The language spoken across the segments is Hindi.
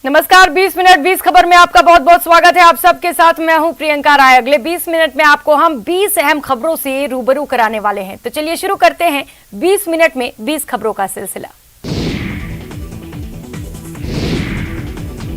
नमस्कार, 20 मिनट 20 खबर में आपका बहुत बहुत स्वागत है। आप सबके साथ मैं हूं प्रियंका राय। अगले 20 मिनट में आपको हम 20 अहम खबरों से रूबरू कराने वाले हैं। तो चलिए शुरू करते हैं 20 मिनट में 20 खबरों का सिलसिला।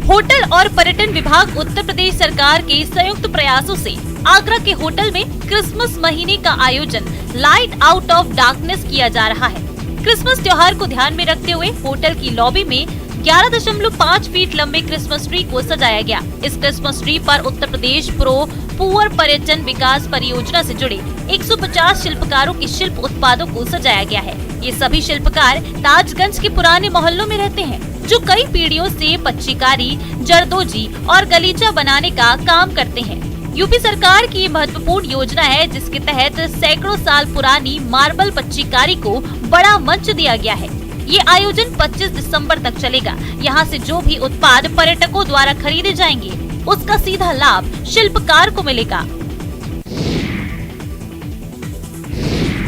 होटल और पर्यटन विभाग उत्तर प्रदेश सरकार के संयुक्त प्रयासों से आगरा के होटल में क्रिसमस महीने का आयोजन लाइट आउट ऑफ डार्कनेस किया जा रहा है। क्रिसमस त्योहार को ध्यान में रखते हुए होटल की लॉबी में 11.5 फीट लंबे क्रिसमस ट्री को सजाया गया। इस क्रिसमस ट्री पर उत्तर प्रदेश पुअर पर्यटन विकास परियोजना से जुड़े 150 शिल्पकारों के शिल्प उत्पादों को सजाया गया है। ये सभी शिल्पकार ताजगंज के पुराने मोहल्लों में रहते हैं, जो कई पीढ़ियों से पच्चीकारी, जरदोजी और गलीचा बनाने का काम करते हैं। यूपी सरकार की महत्वपूर्ण योजना है, जिसके तहत सैकड़ों साल पुरानी मार्बल पच्चीकारी को बड़ा मंच दिया गया है। ये आयोजन 25 दिसंबर तक चलेगा। यहाँ से जो भी उत्पाद पर्यटकों द्वारा खरीदे जाएंगे, उसका सीधा लाभ शिल्पकार को मिलेगा।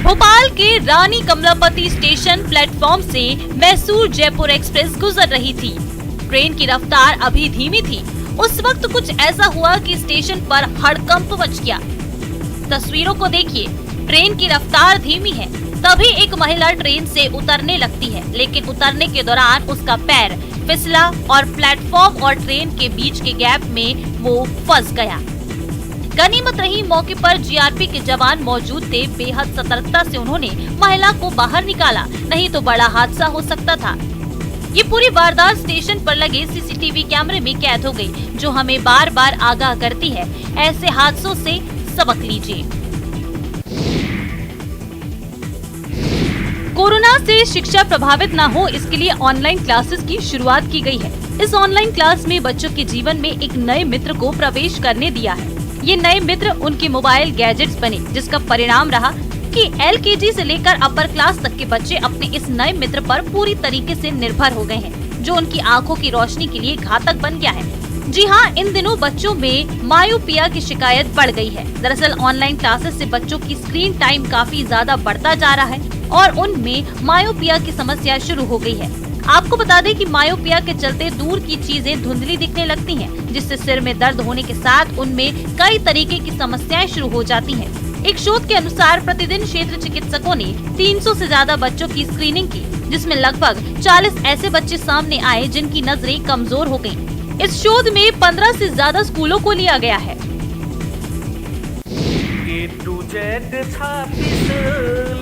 भोपाल के रानी कमलापति स्टेशन प्लेटफॉर्म से मैसूर जयपुर एक्सप्रेस गुजर रही थी। ट्रेन की रफ्तार अभी धीमी थी। उस वक्त कुछ ऐसा हुआ कि स्टेशन पर हड़कंप मच गया। तस्वीरों को देखिए, ट्रेन की रफ्तार धीमी है। तभी एक महिला ट्रेन से उतरने लगती है, लेकिन उतरने के दौरान उसका पैर फिसला और प्लेटफॉर्म और ट्रेन के बीच के गैप में वो फंस गया। गनीमत रही मौके पर जीआरपी के जवान मौजूद थे। बेहद सतर्कता से उन्होंने महिला को बाहर निकाला, नहीं तो बड़ा हादसा हो सकता था। ये पूरी वारदात स्टेशन पर लगे सीसीटीवी कैमरे में कैद हो गई, जो हमें बार बार आगाह करती है, ऐसे हादसों से सबक लीजिए। कोरोना से शिक्षा प्रभावित न हो, इसके लिए ऑनलाइन क्लासेस की शुरुआत की गई है। इस ऑनलाइन क्लास में बच्चों के जीवन में एक नए मित्र को प्रवेश करने दिया है। ये नए मित्र उनके मोबाइल गैजेट्स बने, जिसका परिणाम रहा कि एलकेजी से लेकर अपर क्लास तक के बच्चे अपने इस नए मित्र पर पूरी तरीके से निर्भर हो गए हैं, जो उनकी आंखों की रोशनी के लिए घातक बन गया है। जी हाँ, इन दिनों बच्चों में मायोपिया की शिकायत बढ़ गई है। दरअसल ऑनलाइन क्लासेस से बच्चों की स्क्रीन टाइम काफी ज्यादा बढ़ता जा रहा है और उनमें मायोपिया की समस्या शुरू हो गई है। आपको बता दें कि मायोपिया के चलते दूर की चीजें धुंधली दिखने लगती हैं, जिससे सिर में दर्द होने के साथ उनमें कई तरीके की समस्याएं शुरू हो जाती हैं। एक शोध के अनुसार प्रतिदिन क्षेत्र चिकित्सकों ने 300 से ज्यादा बच्चों की स्क्रीनिंग की, जिसमें लगभग 40 ऐसे बच्चे सामने आए जिनकी नजरें कमजोर हो गयी। इस शोध में 15 से ज्यादा स्कूलों को लिया गया है।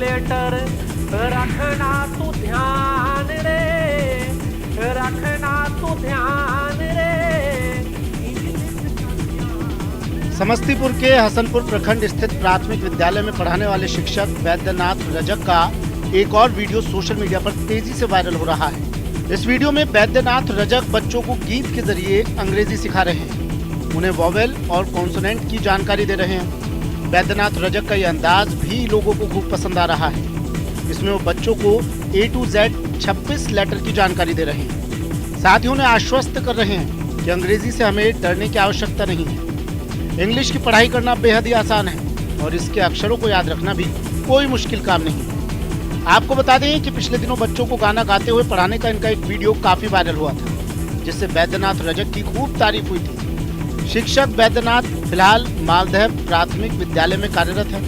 लेटर रखना तू ध्यान रे, रखना तू ध्यान रे। समस्तीपुर के हसनपुर प्रखंड स्थित प्राथमिक विद्यालय में पढ़ाने वाले शिक्षक वैद्यनाथ रजक का एक और वीडियो सोशल मीडिया पर तेजी से वायरल हो रहा है। इस वीडियो में वैद्यनाथ रजक बच्चों को गीत के जरिए अंग्रेजी सिखा रहे हैं, उन्हें वोवेल और कॉन्सोनेंट की जानकारी दे रहे हैं। वैद्यनाथ रजक का ये अंदाज भी लोगों को खूब पसंद आ रहा है। इसमें वो बच्चों को A to Z 26 लेटर की जानकारी दे रहे हैं। साथ ही उन्हें आश्वस्त कर रहे हैं कि अंग्रेजी से हमें डरने की आवश्यकता नहीं है। इंग्लिश की पढ़ाई करना बेहद ही आसान है और इसके अक्षरों को याद रखना भी कोई मुश्किल काम नहीं है। आपको बता दें कि पिछले दिनों बच्चों को गाना गाते हुए पढ़ाने का इनका एक वीडियो काफी वायरल हुआ था, जिससे वैद्यनाथ रजक की खूब तारीफ हुई थी। शिक्षक वैद्यनाथ फिलहाल मालदेव प्राथमिक विद्यालय में कार्यरत है।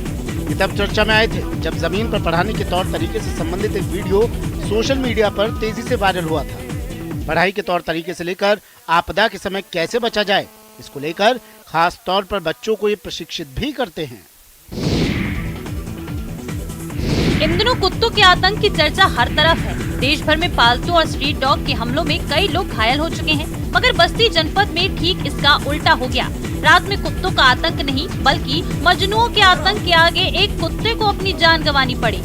ये तब चर्चा में आए थे जब जमीन पर पढ़ाने के तौर तरीके से संबंधित एक वीडियो सोशल मीडिया पर तेजी से वायरल हुआ था। पढ़ाई के तौर तरीके से लेकर आपदा के समय कैसे बचा जाए, इसको लेकर खास तौर पर बच्चों को ये प्रशिक्षित भी करते हैं। इन दिनों कुत्तों के आतंक की चर्चा हर तरफ है। देश भर में पालतू और स्ट्रीट डॉग के हमलों में कई लोग घायल हो चुके हैं, मगर बस्ती जनपद में ठीक इसका उल्टा हो गया। रात में कुत्तों का आतंक नहीं, बल्कि मजनुओं के आतंक के आगे एक कुत्ते को अपनी जान गंवानी पड़ी।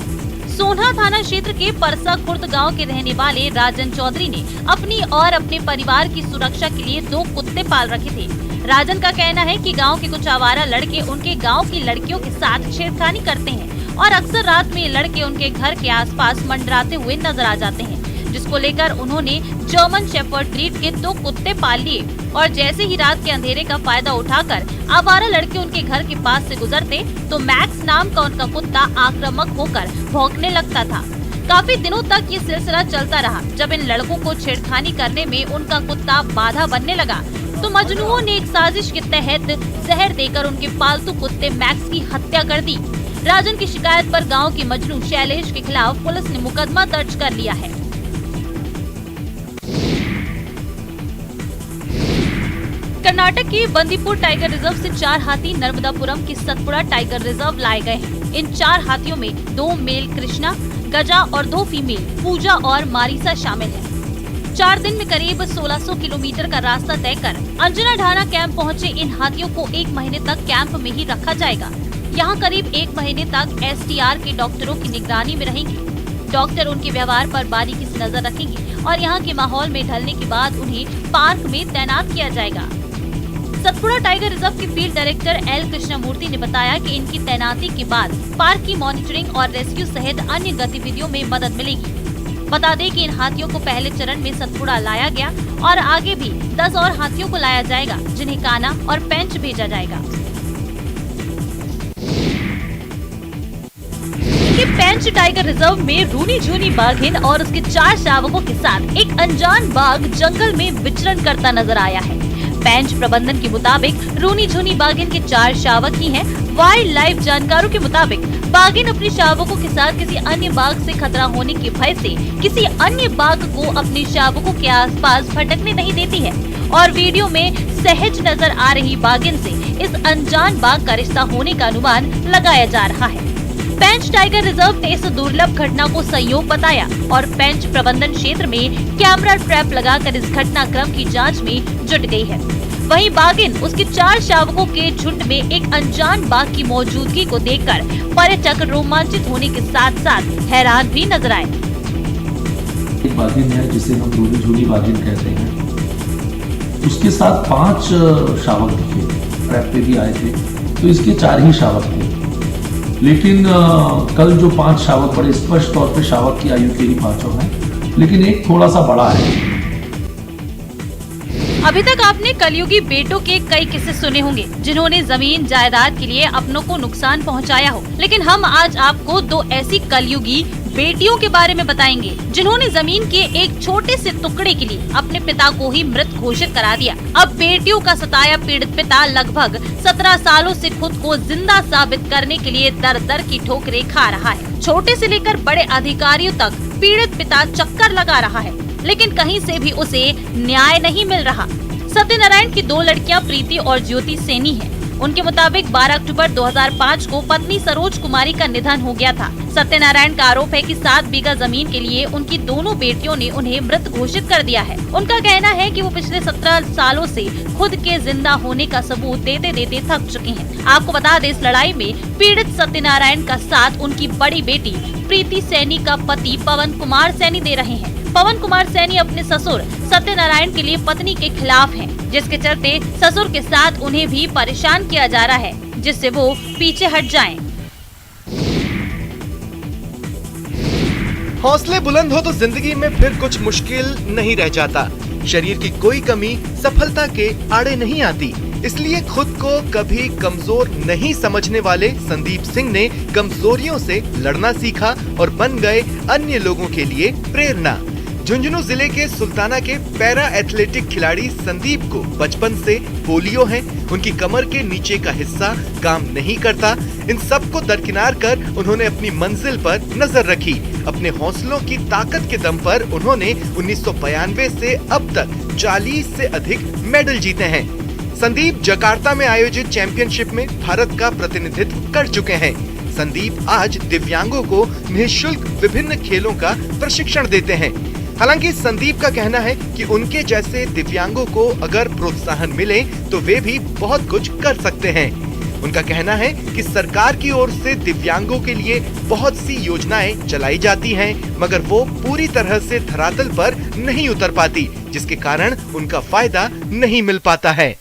सोनहा थाना क्षेत्र के परसा खुर्द गांव के रहने वाले राजन चौधरी ने अपनी और अपने परिवार की सुरक्षा के लिए 2 कुत्ते पाल रखे थे। राजन का कहना है कि गांव के कुछ आवारा लड़के उनके गांव की लड़कियों के साथ छेड़खानी करते हैं और अक्सर रात में ये लड़के उनके घर के आसपास मंडराते हुए नजर आ जाते हैं, जिसको लेकर उन्होंने जर्मन शेफर्ड ब्रीड के 2 कुत्ते पाल लिए और जैसे ही रात के अंधेरे का फायदा उठाकर आवारा लड़के उनके घर के पास से गुजरते तो मैक्स नाम का उनका कुत्ता आक्रामक होकर भौंकने लगता था। काफी दिनों तक ये सिलसिला चलता रहा। जब इन लड़कों को छेड़खानी करने में उनका कुत्ता बाधा बनने लगा तो मजनूओं ने एक साजिश के तहत जहर देकर उनके पालतू कुत्ते मैक्स की हत्या कर दी। राजन की शिकायत पर गांव के मजनू शैलेश के खिलाफ पुलिस ने मुकदमा दर्ज कर लिया है। कर्नाटक के बंदीपुर टाइगर रिजर्व से 4 हाथी नर्मदापुरम के सतपुड़ा टाइगर रिजर्व लाए गए हैं। इन 4 हाथियों में 2 मेल कृष्णा, गजा और 2 फीमेल पूजा और मारिसा शामिल है। 4 दिन में करीब 1600 किलोमीटर का रास्ता तय कर अंजना ढाना कैंप पहुंचे इन हाथियों को 1 महीने तक कैंप में ही रखा जाएगा। यहाँ करीब 1 महीने तक STR के डॉक्टरों की निगरानी में रहेंगे। डॉक्टर उनके व्यवहार पर बारीकी से नजर रखेंगे और यहाँ के माहौल में ढलने के बाद उन्हें पार्क में तैनात किया जाएगा। सतपुड़ा टाइगर रिजर्व के फील्ड डायरेक्टर L कृष्णमूर्ति ने बताया कि इनकी तैनाती के बाद पार्क की मॉनिटरिंग और रेस्क्यू सहित अन्य गतिविधियों में मदद मिलेगी। बता दें कि इन हाथियों को पहले चरण में सतपुड़ा लाया गया और आगे भी 10 और हाथियों को लाया जाएगा, जिन्हें काना और पेंच भेजा जाएगा। पेंच टाइगर रिजर्व में रूनी झूनी बाघिन और उसके 4 शावकों के साथ एक अनजान बाघ जंगल में विचरण करता नजर आया है। पेंच प्रबंधन के मुताबिक रूनी झूनी बाघिन के 4 शावक ही हैं। वाइल्ड लाइफ जानकारों के मुताबिक बाघिन अपने शावकों के साथ किसी अन्य बाघ से खतरा होने के भय से किसी अन्य बाघ को अपने शावकों के आसपास भटकने नहीं देती है और वीडियो में सहज नजर आ रही बाघिन से इस अनजान बाघ का रिश्ता होने का अनुमान लगाया जा रहा है। पेंच टाइगर रिजर्व ने इस दुर्लभ घटना को संयोग बताया और पेंच प्रबंधन क्षेत्र में कैमरा ट्रैप लगाकर इस घटनाक्रम की जांच में जुट गई है। वहीं बाघिन उसके 4 शावकों के झुंड में एक अनजान बाघ की मौजूदगी को देखकर पर्यटक रोमांचित होने के साथ साथ हैरान भी नजर आए। एक बाघिन है जिसे हम रूनी झूनी बाघिन कहते हैं, उसके साथ 5 शावक दिखे, ट्रैप पे भी आए थे, तो इसके 4 ही शावक थे। लेकिन कल जो 5 शावक बड़े स्पष्ट तौर पे शावक की आयु के ही 5 हैं, लेकिन एक थोड़ा सा बड़ा है। अभी तक आपने कलयुगी बेटों के कई किस्से सुने होंगे जिन्होंने जमीन जायदाद के लिए अपनों को नुकसान पहुंचाया हो, लेकिन हम आज आपको 2 ऐसी कलयुगी बेटियों के बारे में बताएंगे जिन्होंने जमीन के एक छोटे से टुकड़े के लिए अपने पिता को ही मृत घोषित करा दिया। अब बेटियों का सताया पीड़ित पिता लगभग 17 सालों से खुद को जिंदा साबित करने के लिए दर दर की ठोकरें खा रहा है। छोटे से लेकर बड़े अधिकारियों तक पीड़ित पिता चक्कर लगा रहा है, लेकिन कहीं से भी उसे न्याय नहीं मिल रहा। सत्यनारायण की 2 लड़कियां प्रीति और ज्योति सैनी हैं। उनके मुताबिक 12 अक्टूबर 2005 को पत्नी सरोज कुमारी का निधन हो गया था। सत्यनारायण का आरोप है कि 7 बीघा जमीन के लिए उनकी दोनों बेटियों ने उन्हें मृत घोषित कर दिया है। उनका कहना है कि वो पिछले 17 सालों से खुद के जिंदा होने का सबूत देते देते थक चुके हैं। आपको बता दें, इस लड़ाई में पीड़ित सत्यनारायण का साथ उनकी बड़ी बेटी प्रीति सैनी का पति पवन कुमार सैनी दे रहे हैं। पवन कुमार सैनी अपने ससुर सत्यनारायण के लिए पत्नी के खिलाफ हैं, जिसके चलते ससुर के साथ उन्हें भी परेशान किया जा रहा है, जिससे वो पीछे हट जाएं। हौसले बुलंद हो तो जिंदगी में फिर कुछ मुश्किल नहीं रह जाता। शरीर की कोई कमी सफलता के आड़े नहीं आती। इसलिए खुद को कभी कमजोर नहीं समझने वाले संदीप सिंह ने कमजोरियों से लड़ना सीखा और बन गए अन्य लोगों के लिए प्रेरणा। झुंझुनू जिले के सुल्ताना के पैरा एथलेटिक खिलाड़ी संदीप को बचपन से पोलियो है। उनकी कमर के नीचे का हिस्सा काम नहीं करता। इन सब को दरकिनार कर उन्होंने अपनी मंजिल पर नजर रखी। अपने हौसलों की ताकत के दम पर उन्होंने 1992 से अब तक 40 से अधिक मेडल जीते हैं। संदीप जकार्ता में आयोजित चैंपियनशिप में भारत का प्रतिनिधित्व कर चुके हैं। संदीप आज दिव्यांगों को निःशुल्क विभिन्न खेलों का प्रशिक्षण देते हैं। हालांकि संदीप का कहना है कि उनके जैसे दिव्यांगों को अगर प्रोत्साहन मिले तो वे भी बहुत कुछ कर सकते हैं। उनका कहना है कि सरकार की ओर से दिव्यांगों के लिए बहुत सी योजनाएं चलाई जाती हैं, मगर वो पूरी तरह से धरातल पर नहीं उतर पाती, जिसके कारण उनका फायदा नहीं मिल पाता है।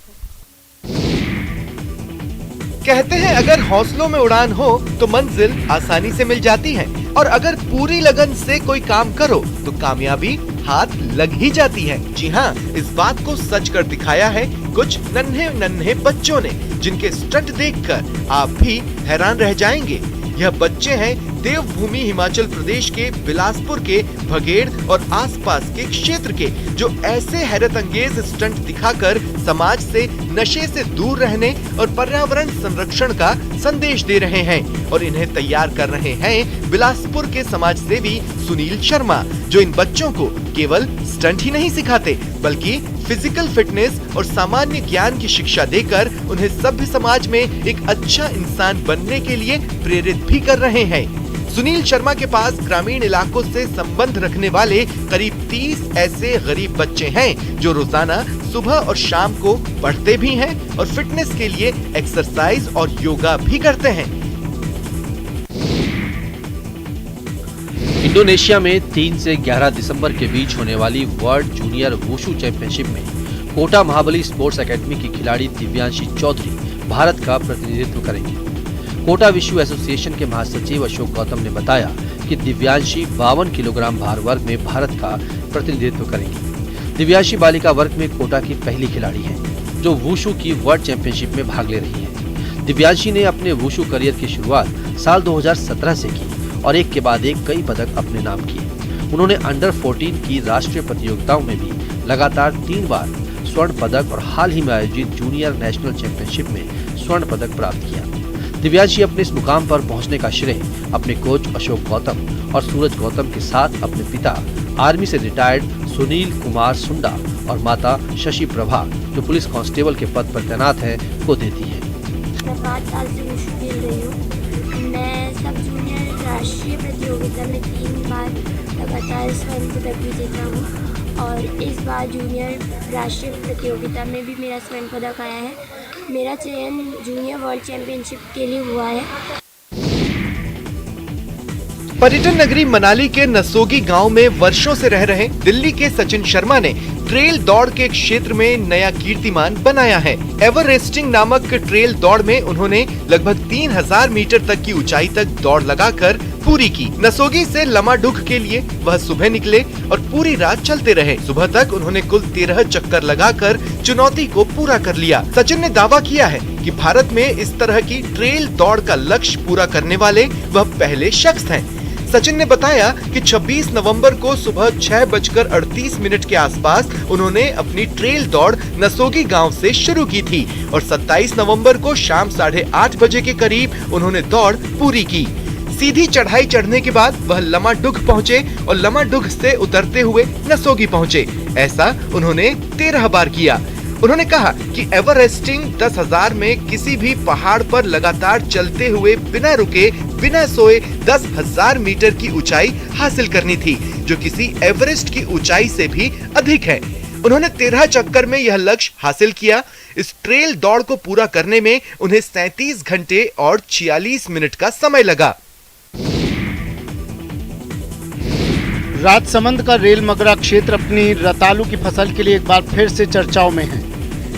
कहते हैं अगर हौसलों में उड़ान हो तो मंजिल आसानी से मिल जाती है, और अगर पूरी लगन से कोई काम करो तो कामयाबी हाथ लग ही जाती है। जी हाँ, इस बात को सच कर दिखाया है कुछ नन्हे नन्हे बच्चों ने, जिनके स्टंट देखकर आप भी हैरान रह जाएंगे। यह बच्चे हैं देवभूमि हिमाचल प्रदेश के बिलासपुर के भगेड़ और आसपास के क्षेत्र के, जो ऐसे हैरत अंगेज स्टंट दिखाकर समाज से नशे से दूर रहने और पर्यावरण संरक्षण का संदेश दे रहे हैं। और इन्हें तैयार कर रहे हैं बिलासपुर के समाज सेवी सुनील शर्मा, जो इन बच्चों को केवल स्टंट ही नहीं सिखाते बल्कि फिजिकल फिटनेस और सामान्य ज्ञान की शिक्षा देकर उन्हें सभ्य समाज में एक अच्छा इंसान बनने के लिए प्रेरित भी कर रहे हैं। सुनील शर्मा के पास ग्रामीण इलाकों से संबंध रखने वाले करीब 30 ऐसे गरीब बच्चे हैं जो रोजाना सुबह और शाम को पढ़ते भी हैं और फिटनेस के लिए एक्सरसाइज और योगा भी करते हैं। इंडोनेशिया में 3 से 11 दिसंबर के बीच होने वाली वर्ल्ड जूनियर वुशु चैंपियनशिप में कोटा महाबली स्पोर्ट्स एकेडमी की खिलाड़ी दिव्यांशी चौधरी भारत का प्रतिनिधित्व करेंगी। कोटा विशु एसोसिएशन के महासचिव अशोक गौतम ने बताया कि दिव्यांशी 52 किलोग्राम भार वर्ग में भारत का प्रतिनिधित्व करेंगी। दिव्यांशी बालिका वर्ग में कोटा की पहली खिलाड़ी है जो वुशु की वर्ल्ड चैंपियनशिप में भाग ले रही है। दिव्यांशी ने अपने वुशु करियर की शुरुआत साल 2017 से की और एक के बाद एक कई पदक अपने नाम किए। उन्होंने अंडर 14 की राष्ट्रीय प्रतियोगिताओं में भी लगातार 3 बार स्वर्ण पदक और हाल ही में आयोजित जूनियर नेशनल चैंपियनशिप में स्वर्ण पदक प्राप्त किया। दिव्यांशी अपने इस मुकाम पर पहुंचने का श्रेय अपने कोच अशोक गौतम और सूरज गौतम के साथ अपने पिता आर्मी से रिटायर्ड सुनील कुमार सुंडा और माता शशि प्रभा, जो पुलिस कांस्टेबल के पद पर तैनात है, को देती है। मैं 5 साल से वुशु खेल रही हूँ। मैं सब जूनियर राष्ट्रीय प्रतियोगिता में 3 बार लगातार स्वर्ण पदक विजेता हूँ और इस बार जूनियर राष्ट्रीय प्रतियोगिता में भी मेरा स्वर्ण पदक आया है। मेरा चयन जूनियर वर्ल्ड चैंपियनशिप के लिए हुआ है। पर्यटन नगरी मनाली के नसोगी गांव में वर्षों से रह रहे दिल्ली के सचिन शर्मा ने ट्रेल दौड़ के क्षेत्र में नया कीर्तिमान बनाया है। एवरेस्टिंग नामक ट्रेल दौड़ में उन्होंने लगभग 3000 मीटर तक की ऊंचाई तक दौड़ लगाकर पूरी की। नसोगी से लमाडुग के लिए वह सुबह निकले और पूरी रात चलते रहे। सुबह तक उन्होंने कुल 13 चक्कर लगाकर चुनौती को पूरा कर लिया। सचिन ने दावा किया है कि भारत में इस तरह की ट्रेल दौड़ का लक्ष्य पूरा करने वाले वह पहले शख्स हैं। सचिन ने बताया कि 26 नवंबर को सुबह 6:38 के आसपास उन्होंने अपनी ट्रेल दौड़ नसोगी गांव से शुरू की थी और 27 नवंबर को शाम 8:30 बजे के करीब उन्होंने दौड़ पूरी की। सीधी चढ़ाई चढ़ने के बाद वह लमाडुग पहुंचे और लमाडुग से उतरते हुए नसोगी पहुंचे। ऐसा उन्होंने 13 बार किया। उन्होंने कहा कि एवरेस्टिंग 10,000 में किसी भी पहाड़ पर लगातार चलते हुए बिना रुके बिना सोए 10,000 मीटर की ऊंचाई हासिल करनी थी, जो किसी एवरेस्ट की ऊंचाई से भी अधिक है। उन्होंने 13 चक्कर में यह लक्ष्य हासिल किया। इस ट्रेल दौड़ को पूरा करने में उन्हें 37 घंटे और 46 मिनट का समय लगा। राजसमंद का रेल मगरा क्षेत्र अपनी रतालू की फसल के लिए एक बार फिर से चर्चाओं में है।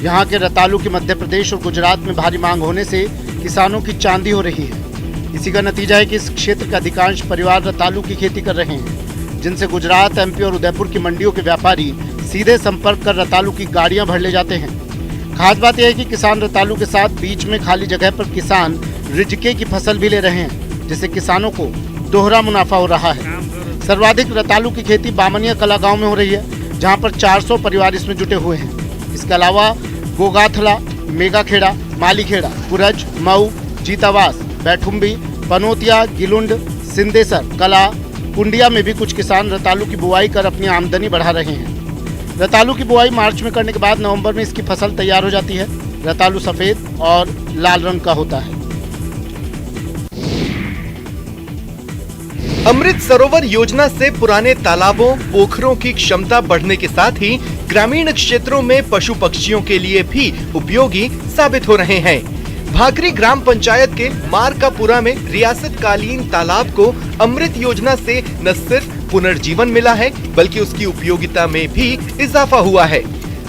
यहाँ के रतालू की मध्य प्रदेश और गुजरात में भारी मांग होने से किसानों की चांदी हो रही है। इसी का नतीजा है कि इस क्षेत्र के अधिकांश परिवार रतालू की खेती कर रहे हैं, जिनसे गुजरात, एमपी और उदयपुर की मंडियों के व्यापारी सीधे संपर्क कर रतालू की गाड़ियां भर ले जाते हैं। खास बात यह है कि किसान रतालू के साथ बीच में खाली जगह पर किसान रिजके की फसल भी ले रहे हैं, जिससे किसानों को दोहरा मुनाफा हो रहा है। सर्वाधिक रतालू की खेती बामनिया कला गांव में हो रही है, जहां पर 400 परिवार इसमें जुटे हुए हैं। इसके अलावा गोगाथला, मेगाखेड़ा, मालीखेड़ा, पुरज, मऊ, जीतावास, बैठुम्बी, पनोतिया, गिलुंड, सिंदेसर, कला, कुंडिया में भी कुछ किसान रतालू की बुआई कर अपनी आमदनी बढ़ा रहे हैं। रतालू की बुआई मार्च में करने के बाद नवंबर में इसकी फसल तैयार हो जाती है। रतालू सफेद और लाल रंग का होता है। अमृत सरोवर योजना से पुराने तालाबों, पोखरों की क्षमता बढ़ने के साथ ही ग्रामीण क्षेत्रों में पशु पक्षियों के लिए भी उपयोगी साबित हो रहे हैं। भाकरी ग्राम पंचायत के मारकापुरा में रियासतकालीन तालाब को अमृत योजना से न सिर्फ पुनर्जीवन मिला है, बल्कि उसकी उपयोगिता में भी इजाफा हुआ है।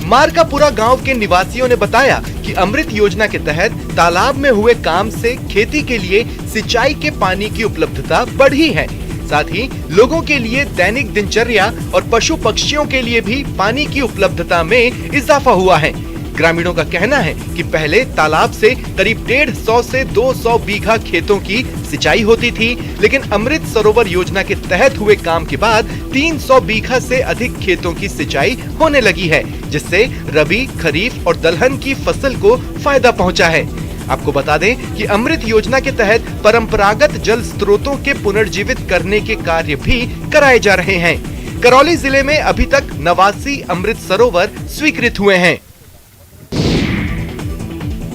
मारकापुरा गांव के निवासियों ने बताया कि अमृत योजना के तहत तालाब में हुए काम से खेती के लिए सिंचाई के पानी की उपलब्धता बढ़ी है। साथ ही लोगों के लिए दैनिक दिनचर्या और पशु पक्षियों के लिए भी पानी की उपलब्धता में इजाफा हुआ है। ग्रामीणों का कहना है कि पहले तालाब से करीब 150 से 200 बीघा खेतों की सिंचाई होती थी, लेकिन अमृत सरोवर योजना के तहत हुए काम के बाद 300 बीघा से अधिक खेतों की सिंचाई होने लगी है, जिससे रबी, खरीफ और दलहन की फसल को फायदा पहुंचा है। आपको बता दें कि अमृत योजना के तहत परंपरागत जल स्रोतों के पुनर्जीवित करने के कार्य भी कराए जा रहे हैं। करौली जिले में अभी तक 89 अमृत सरोवर स्वीकृत हुए हैं।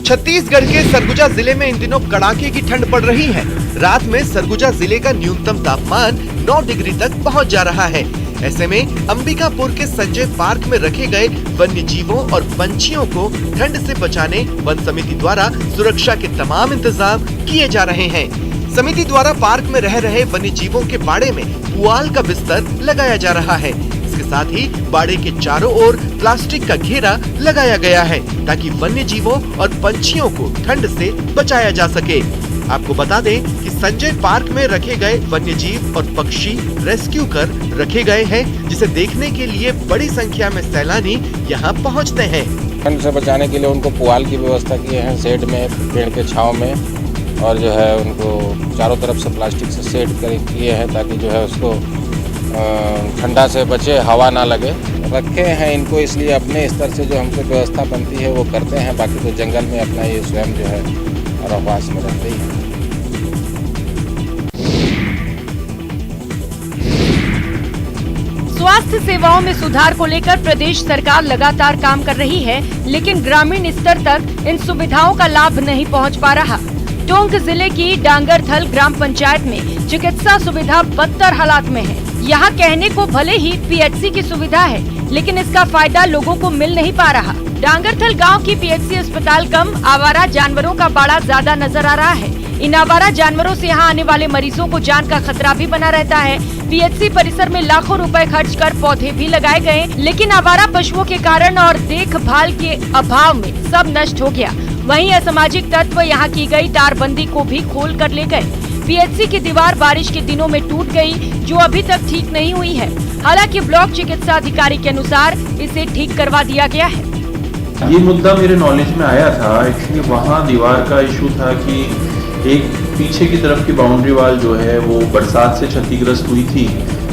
छत्तीसगढ़ के सरगुजा जिले में इन दिनों कड़ाके की ठंड पड़ रही है। रात में सरगुजा जिले का न्यूनतम तापमान 9 डिग्री तक पहुंच जा रहा है। ऐसे में अंबिकापुर के संजय पार्क में रखे गए वन्य जीवों और पंछियों को ठंड से बचाने वन समिति द्वारा सुरक्षा के तमाम इंतजाम किए जा रहे हैं। समिति द्वारा पार्क में रह रहे वन्य जीवों के बाड़े में पुआल का बिस्तर लगाया जा रहा है। इसके साथ ही बाड़े के चारों ओर प्लास्टिक का घेरा लगाया गया है ताकि वन्य जीवों और पंछियों को ठंड से बचाया जा सके। आपको बता दें कि संजय पार्क में रखे गए वन्य जीव और पक्षी रेस्क्यू कर रखे गए हैं, जिसे देखने के लिए बड़ी संख्या में सैलानी यहां पहुंचते हैं। ठंड से बचाने के लिए उनको पुआल की व्यवस्था की है, शेड में, पेड़ के छांव में, और जो है उनको चारों तरफ से प्लास्टिक से शेड किए हैं ताकि जो है उसको ठंडा से बचे, हवा ना लगे। रखे हैं इनको इसलिए अपने स्तर से जो हमसे व्यवस्था बनती है वो करते हैं, बाकी तो जंगल में अपना ये स्वयं जो है आवास में रहते ही हैं। स्वास्थ्य सेवाओं में सुधार को लेकर प्रदेश सरकार लगातार काम कर रही है, लेकिन ग्रामीण स्तर तक इन सुविधाओं का लाभ नहीं पहुंच पा रहा। टोंक जिले की डांगरथल ग्राम पंचायत में चिकित्सा सुविधा बदतर हालात में है। यहाँ कहने को भले ही पीएचसी की सुविधा है, लेकिन इसका फायदा लोगों को मिल नहीं पा रहा। डांगरथल गांव की पीएचसी अस्पताल कम, आवारा जानवरों का बाड़ा ज्यादा नजर आ रहा है। इन आवारा जानवरों से यहाँ आने वाले मरीजों को जान का खतरा भी बना रहता है। पीएचसी परिसर में लाखों रुपए खर्च कर पौधे भी लगाए गए, लेकिन आवारा पशुओं के कारण और देखभाल के अभाव में सब नष्ट हो गया। वहीं असामाजिक तत्व यहाँ की गई तारबंदी को भी खोल कर ले गए। पीएचसी की दीवार बारिश के दिनों में टूट गई, जो अभी तक ठीक नहीं हुई है। हालांकि ब्लॉक चिकित्सा अधिकारी के अनुसार इसे ठीक करवा दिया गया है। ये मुद्दा मेरे नॉलेज में आया था। एक्चुअली वहाँ दीवार का इशू था कि एक पीछे की तरफ की बाउंड्री वाल जो है वो बरसात से क्षतिग्रस्त हुई थी,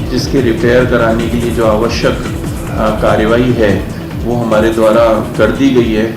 जिसके रिपेयर कराने के लिए जो आवश्यक कार्यवाही है वो हमारे द्वारा कर दी गई है।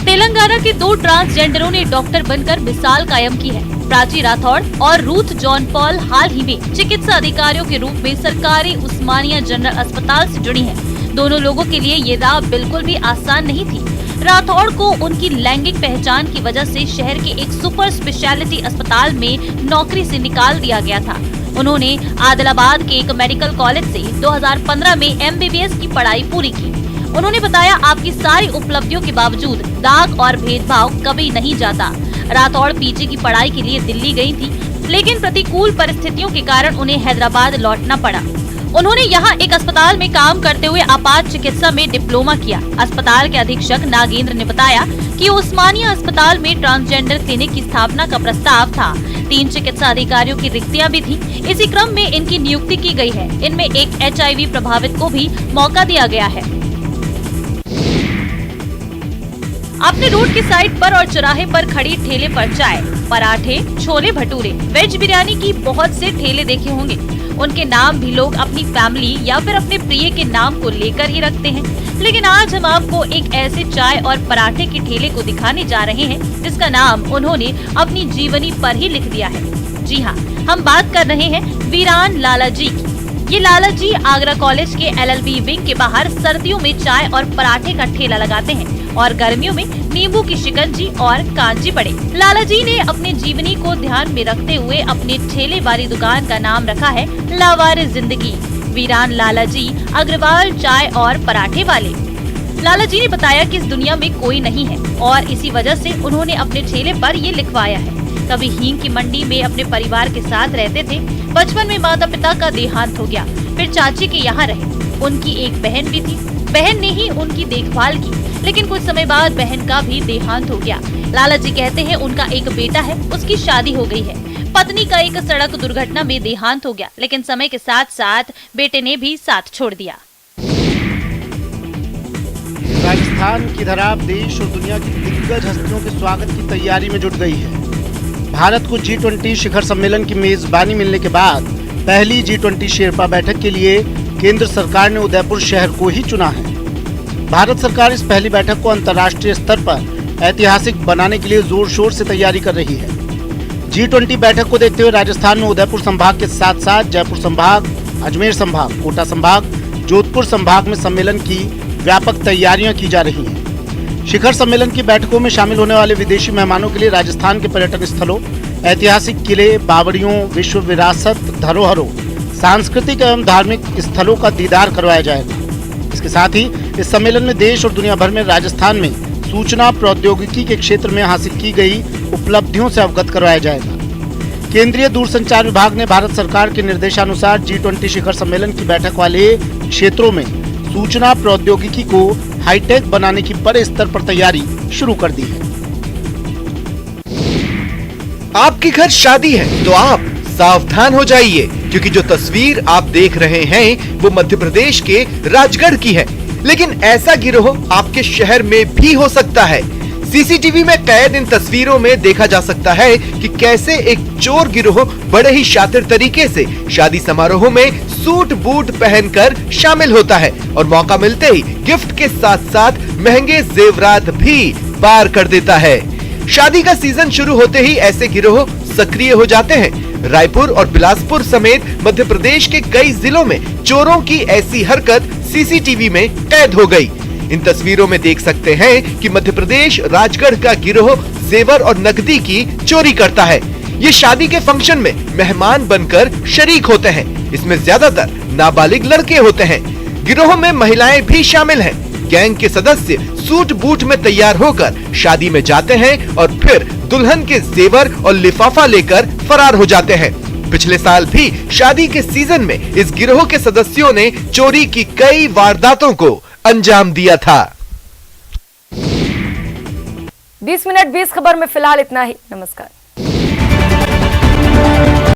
तेलंगाना के 2 ट्रांसजेंडरों ने डॉक्टर बनकर मिसाल कायम की है। प्राची राठौड़ और रूथ जॉन पॉल हाल ही में चिकित्सा अधिकारियों के रूप में सरकारी उस्मानिया जनरल अस्पताल से जुड़ी हैं। दोनों लोगों के लिए ये राह बिल्कुल भी आसान नहीं थी। राठौड़ को उनकी लैंगिक पहचान की वजह से शहर के एक सुपर स्पेशलिटी अस्पताल में नौकरी से निकाल दिया गया था। उन्होंने आदिलाबाद के एक मेडिकल कॉलेज से 2015 में MBBS की पढ़ाई पूरी की। उन्होंने बताया, आपकी सारी उपलब्धियों के बावजूद दाग और भेदभाव कभी नहीं जाता। राठौड़ पीजी की पढ़ाई के लिए दिल्ली गई थी, लेकिन प्रतिकूल परिस्थितियों के कारण उन्हें हैदराबाद लौटना पड़ा। उन्होंने यहाँ एक अस्पताल में काम करते हुए आपात चिकित्सा में डिप्लोमा किया। अस्पताल के अधीक्षक नागेंद्र ने बताया कि उस्मानिया अस्पताल में ट्रांसजेंडर क्लिनिक की स्थापना का प्रस्ताव था। 3 चिकित्सा अधिकारियों की रिक्तियां भी थी। इसी क्रम में इनकी नियुक्ति की गई है। इनमें एक HIV प्रभावित को भी मौका दिया गया है। अपने रोड के साइड पर और चौराहे पर खड़ी ठेले पर चाय, पराठे, छोले भटूरे, वेज बिरयानी की बहुत से ठेले देखे होंगे। उनके नाम भी लोग अपनी फैमिली या फिर अपने प्रिय के नाम को लेकर ही रखते हैं। लेकिन आज हम आपको एक ऐसे चाय और पराठे के ठेले को दिखाने जा रहे हैं जिसका नाम उन्होंने अपनी जीवनी पर ही लिख दिया है। जी हाँ, हम बात कर रहे हैं वीरान लाला जी की। ये लाला जी आगरा कॉलेज के LLB विंग के बाहर सर्दियों में चाय और पराठे का ठेला लगाते हैं और गर्मियों में नींबू की शिकंजी और कांजी पड़े। लाला जी ने अपने जीवनी को ध्यान में रखते हुए अपने ठेले वाली दुकान का नाम रखा है लावारिस जिंदगी। वीरान लाला जी अग्रवाल चाय और पराठे वाले। लाला जी ने बताया कि इस दुनिया में कोई नहीं है और इसी वजह से उन्होंने अपने ठेले पर ये लिखवाया है। कभी हींग की मंडी में अपने परिवार के साथ रहते थे। बचपन में माता पिता का देहांत हो गया, फिर चाची के यहाँ रहे। उनकी एक बहन भी थी, बहन ने ही उनकी देखभाल की, लेकिन कुछ समय बाद बहन का भी देहांत हो गया। लाला जी कहते हैं उनका एक बेटा है, उसकी शादी हो गई है। पत्नी का एक सड़क दुर्घटना में देहांत हो गया, लेकिन समय के साथ साथ बेटे ने भी साथ छोड़ दिया। राजस्थान की धरा देश और दुनिया की दिग्गज हस्तियों के स्वागत की तैयारी में जुट गई है। भारत को G20 शिखर सम्मेलन की मेजबानी मिलने के बाद पहली G20 शेरपा बैठक के लिए केंद्र सरकार ने उदयपुर शहर को ही चुना है। भारत सरकार इस पहली बैठक को अंतर्राष्ट्रीय स्तर पर ऐतिहासिक बनाने के लिए जोर शोर से तैयारी कर रही है। G20 बैठक को देखते हुए राजस्थान में उदयपुर संभाग के साथ साथ जयपुर संभाग, अजमेर संभाग, कोटा संभाग, जोधपुर संभाग में सम्मेलन की व्यापक तैयारियां की जा रही हैं। शिखर सम्मेलन की बैठकों में शामिल होने वाले विदेशी मेहमानों के लिए राजस्थान के पर्यटन स्थलों, ऐतिहासिक किले, बावड़ियों, विश्व विरासत धरोहरों, सांस्कृतिक एवं धार्मिक स्थलों का दीदार करवाया जाएगा। इसके साथ ही इस सम्मेलन में देश और दुनिया भर में राजस्थान में सूचना प्रौद्योगिकी के क्षेत्र में हासिल की गई उपलब्धियों से अवगत करवाया जाएगा। केंद्रीय दूरसंचार विभाग ने भारत सरकार के निर्देशानुसार G20 शिखर सम्मेलन की बैठक वाले क्षेत्रों में सूचना प्रौद्योगिकी को हाईटेक बनाने की बड़े स्तर पर तैयारी शुरू कर दी है। आपके घर शादी है तो आप सावधान हो जाइए, क्योंकि जो तस्वीर आप देख रहे हैं वो मध्य प्रदेश के राजगढ़ की है। लेकिन ऐसा गिरोह आपके शहर में भी हो सकता है। सीसीटीवी में कैद इन तस्वीरों में देखा जा सकता है कि कैसे एक चोर गिरोह बड़े ही शातिर तरीके से शादी समारोह में सूट बूट पहनकर शामिल होता है और मौका मिलते ही गिफ्ट के साथ साथ महंगे जेवरात भी पार कर देता है। शादी का सीजन शुरू होते ही ऐसे गिरोह सक्रिय हो जाते हैं। रायपुर और बिलासपुर समेत मध्य प्रदेश के कई जिलों में चोरों की ऐसी हरकत सीसीटीवी में कैद हो गई। इन तस्वीरों में देख सकते हैं कि मध्य प्रदेश राजगढ़ का गिरोह जेवर और नकदी की चोरी करता है। ये शादी के फंक्शन में मेहमान बनकर शरीक होते हैं। इसमें ज्यादातर नाबालिग लड़के होते हैं। गिरोह में महिलाएं भी शामिल हैं। गैंग के सदस्य सूट बूट में तैयार होकर शादी में जाते हैं और फिर दुल्हन के जेवर और लिफाफा लेकर फरार हो जाते हैं। पिछले साल भी शादी के सीजन में इस गिरोह के सदस्यों ने चोरी की कई वारदातों को अंजाम दिया था। 20 मिनट 20 खबर में फिलहाल इतना ही। नमस्कार।